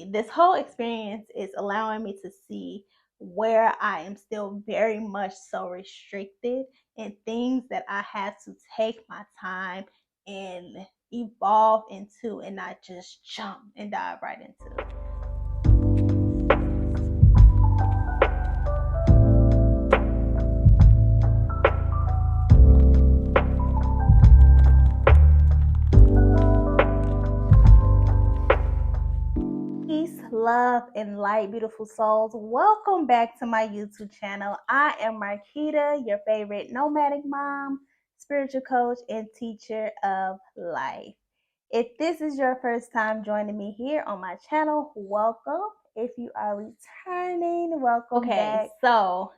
This whole experience is allowing me to see where I am still very much so restricted in things that I have to take my time and evolve into and not just jump and dive right into. Peace, love, and light, beautiful souls. Welcome back to my YouTube channel. I am Markita, your favorite nomadic mom, spiritual coach, and teacher of life. If this is your first time joining me here on my channel, welcome. If you are returning, welcome back. So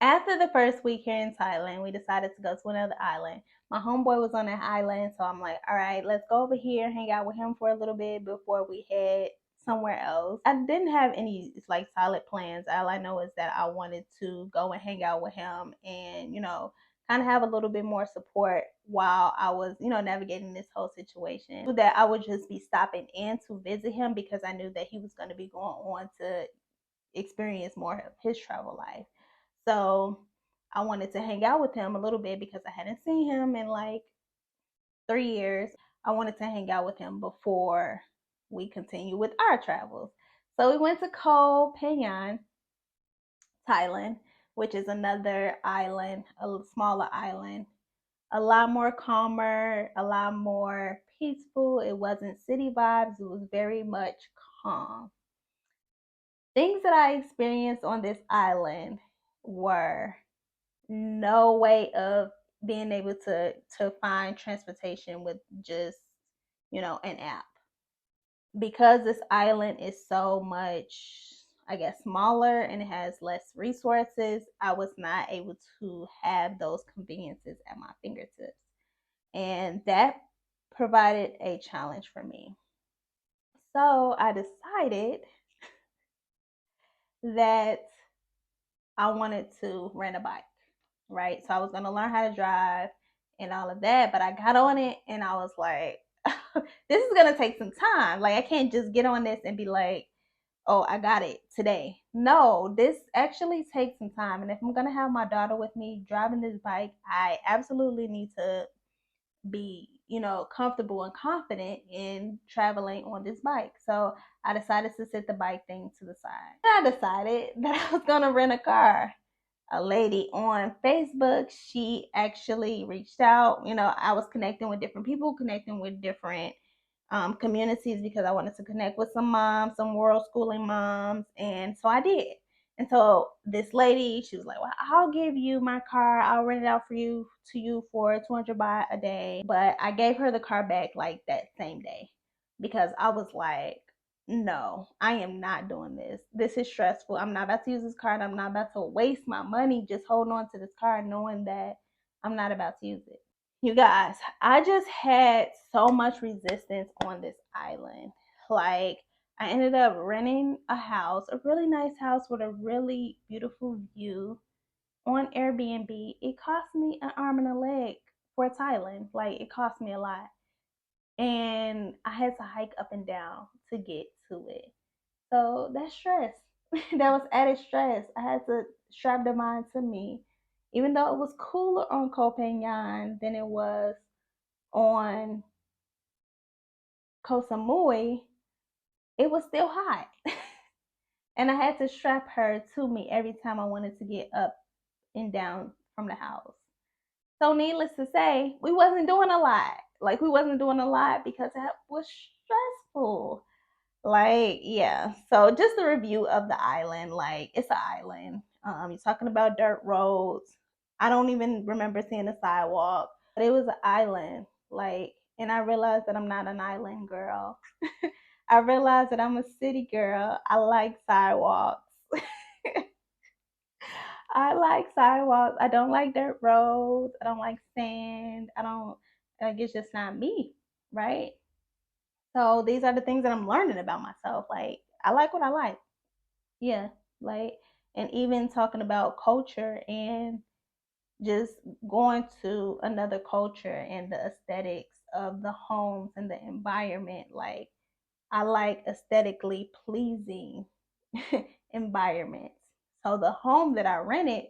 after the first week here in Thailand, we decided to go to another island. My homeboy was on that island, so I'm like, all right, let's go over here, hang out with him for a little bit before we head somewhere else. I didn't have any like solid plans. All I know is that I wanted to go and hang out with him and, kind of have a little bit more support while I was, navigating this whole situation. That I would just be stopping in to visit him because I knew that he was going to be going on to experience more of his travel life. So I wanted to hang out with him a little bit because I hadn't seen him in like 3 years. I wanted to hang out with him before we continue with our travels. So we went to Koh Phangan, Thailand, which is another island, a smaller island, a lot more calmer, a lot more peaceful. It wasn't city vibes, it was very much calm. Things that I experienced on this island were no way of being able to find transportation with just, an app. Because this island is so much, I guess, smaller and it has less resources, I was not able to have those conveniences at my fingertips. And that provided a challenge for me. So I decided that I wanted to rent a bike, right? So I was going to learn how to drive and all of that, but I got on it and I was like, this is going to take some time. Like, I can't just get on this and be like, oh, I got it today. No, this actually takes some time. And if I'm going to have my daughter with me driving this bike, I absolutely need to be, comfortable and confident in traveling on this bike. So I decided to set the bike thing to the side. I decided that I was going to rent a car. A lady on Facebook, she actually reached out. I was connecting with different people, connecting with different communities because I wanted to connect with some moms, some world schooling moms. And so I did. And so this lady, she was like, well, I'll give you my car. I'll rent it out for you to you for 200 baht a day. But I gave her the car back like that same day because I was like, no, I am not doing this. This is stressful. I'm not about to use this car and I'm not about to waste my money just holding on to this car knowing that I'm not about to use it. You guys, I just had so much resistance on this island. Like, I ended up renting a house, a really nice house with a really beautiful view on Airbnb. It cost me an arm and a leg for Thailand. Like, it cost me a lot. And I had to hike up and down to get to it. So that's stress. That was added stress. I had to strap the mind to me. Even though it was cooler on Koh Phangan than it was on Koh Samui, it was still hot. And I had to strap her to me every time I wanted to get up and down from the house. So needless to say, we wasn't doing a lot. Like, we wasn't doing a lot because that was stressful. Like, yeah. So just a review of the island. Like, it's an island. You're talking about dirt roads. I don't even remember seeing a sidewalk. But it was an island. Like, and I realized that I'm not an island girl. I realized that I'm a city girl. I like sidewalks. I like sidewalks. I don't like dirt roads. I don't like sand. I don't, like, it's just not me, right? So these are the things that I'm learning about myself. Like, I like what I like. Yeah. Like, and even talking about culture and just going to another culture and the aesthetics of the homes and the environment. Like, I like aesthetically pleasing environments. So the home that I rented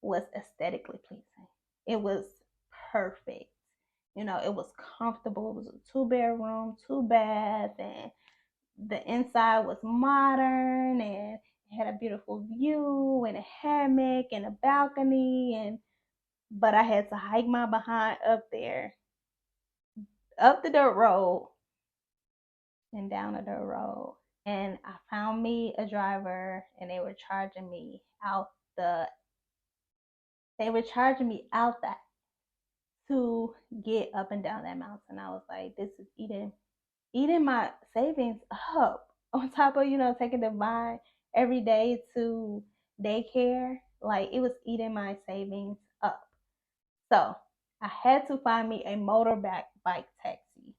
was aesthetically pleasing. It was perfect. You know, it was comfortable. It was a 2 bedroom, 2 bath, and the inside was modern, and it had a beautiful view and a hammock and a balcony. And but I had to hike my behind up there, up the dirt road and down the dirt road. And I found me a driver, and the they were charging me out that to get up and down that mountain. I was like, this is eating my savings up. On top of, taking the Vine every day to daycare. Like, it was eating my savings up. So I had to find me a motorbike bike taxi.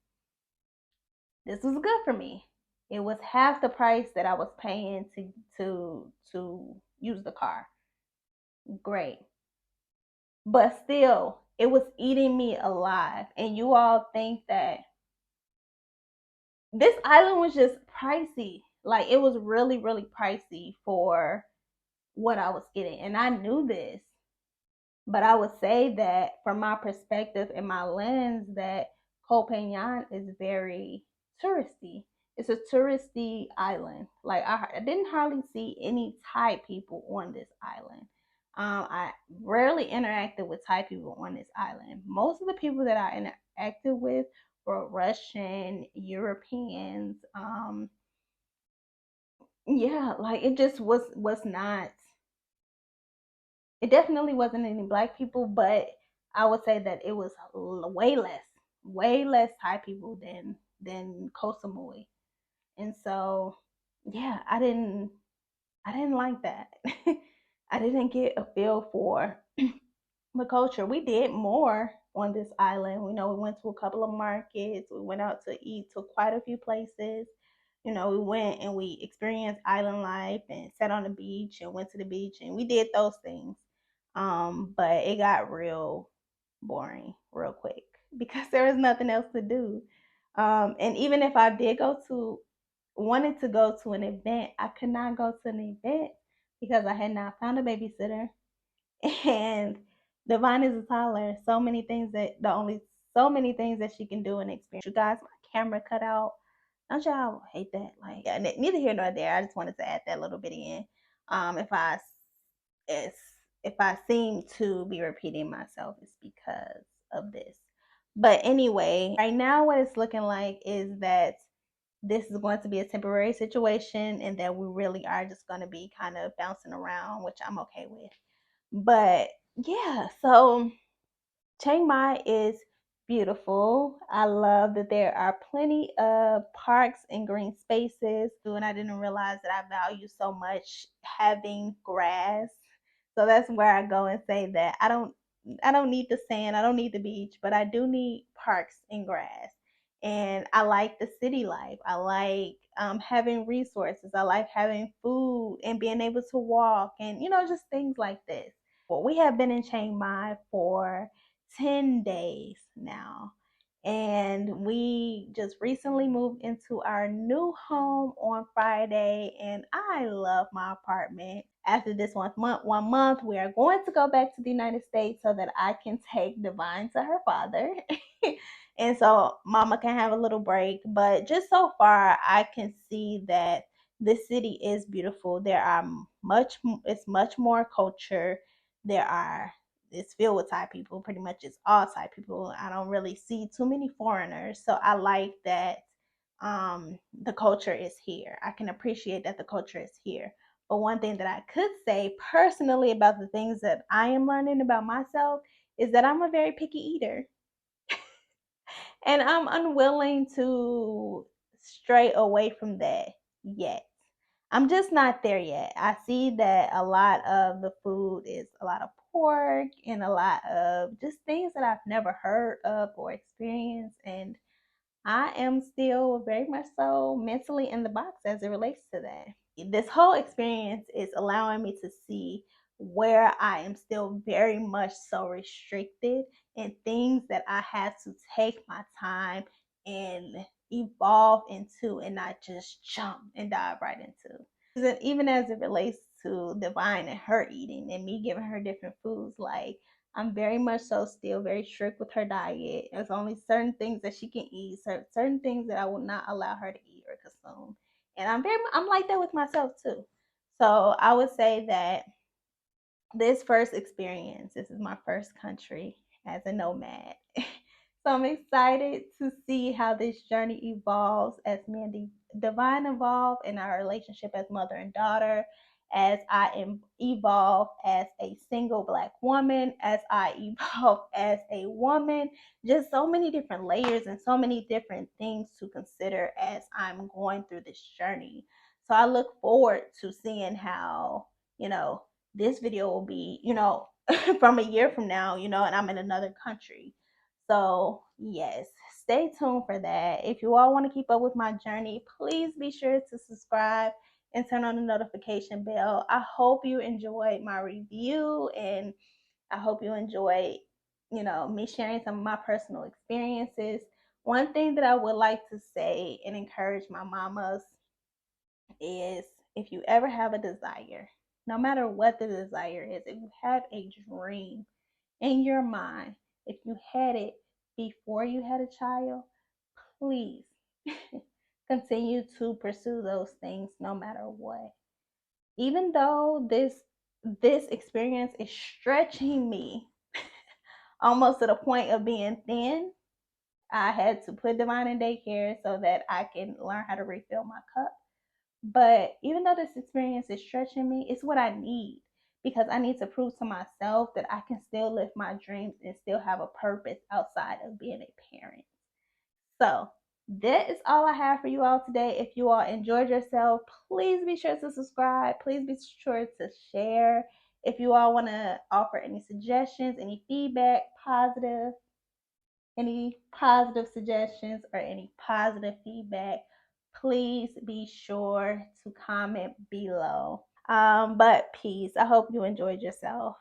This was good for me. It was half the price that I was paying to use the car. Great. But still, it was eating me alive. And you all think that this island was just pricey. Like, it was really, really pricey for what I was getting. And I knew this. But I would say that from my perspective and my lens, that Koh Phangan is very touristy. It's a touristy island. Like, I didn't hardly see any Thai people on this island. I rarely interacted with Thai people on this island. Most of the people that I interacted with were Russian, Europeans. Yeah, like, it just was not. It definitely wasn't any black people, but I would say that it was way less Thai people than Koh Samui. And so, yeah, I didn't like that. I didn't get a feel for the culture. We did more on this island. We went to a couple of markets. We went out to eat to quite a few places. We went and we experienced island life and sat on the beach and went to the beach, and we did those things. But it got real boring real quick because there was nothing else to do. And even if I did wanted to go to an event, I could not go to an event because I had not found a babysitter. And Divine is a toddler. So many things that she can do and experience. You guys, my camera cut out. Don't y'all hate that? Like, yeah, neither here nor there. I just wanted to add that little bit in. If if if I seem to be repeating myself, it's because of this. But anyway, right now what it's looking like is that this is going to be a temporary situation, and that we really are just going to be kind of bouncing around, which I'm okay with. But yeah, so Chiang Mai is beautiful. I love that there are plenty of parks and green spaces. And I didn't realize that I value so much having grass. So that's where I go and say that I don't need the sand, I don't need the beach, but I do need parks and grass. And I like the city life. I like having resources. I like having food and being able to walk, and just things like this. We have been in Chiang Mai for 10 days now. And we just recently moved into our new home on Friday, and I love my apartment. After this 1 month, we are going to go back to the United States so that I can take Divine to her father. And so Mama can have a little break. But just so far, I can see that the city is beautiful. It's much more culture. It's filled with Thai people. Pretty much it's all Thai people. I don't really see too many foreigners. So I like that the culture is here. I can appreciate that the culture is here. But one thing that I could say personally about the things that I am learning about myself is that I'm a very picky eater. And I'm unwilling to stray away from that yet. I'm just not there yet. I see that a lot of the food is a lot of pork and a lot of just things that I've never heard of or experienced. And I am still very much so mentally in the box as it relates to that. This whole experience is allowing me to see where I am still very much so restricted, and things that I have to take my time and evolve into and not just jump and dive right into. Even as it relates to Divine and her eating and me giving her different foods, like I'm very much so still very strict with her diet. There's only certain things that she can eat, certain things that I will not allow her to eat or consume. And I'm like that with myself too. So I would say that this first experience, this is my first country as a nomad. So I'm excited to see how this journey evolves as me and Divine evolve in our relationship as mother and daughter, as I evolve as a single Black woman, as I evolve as a woman. Just so many different layers and so many different things to consider as I'm going through this journey. So I look forward to seeing how, you know, this video will be, from a year from now, and I'm in another country. So, yes, stay tuned for that. If you all want to keep up with my journey, please be sure to subscribe and turn on the notification bell. I hope you enjoyed my review, and I hope you enjoyed, me sharing some of my personal experiences. One thing that I would like to say and encourage my mamas is, if you ever have a desire, no matter what the desire is, if you have a dream in your mind, if you had it before you had a child, please continue to pursue those things no matter what. Even though this experience is stretching me almost to the point of being thin, I had to put Divine in daycare so that I can learn how to refill my cup. But even though this experience is stretching me, it's what I need, because I need to prove to myself that I can still live my dreams and still have a purpose outside of being a parent. So that is all I have for you all today. If you all enjoyed yourself, please be sure to subscribe. Please be sure to share. If you all want to offer any suggestions, any feedback, any positive suggestions or any positive feedback, please be sure to comment below. But peace. I hope you enjoyed yourself.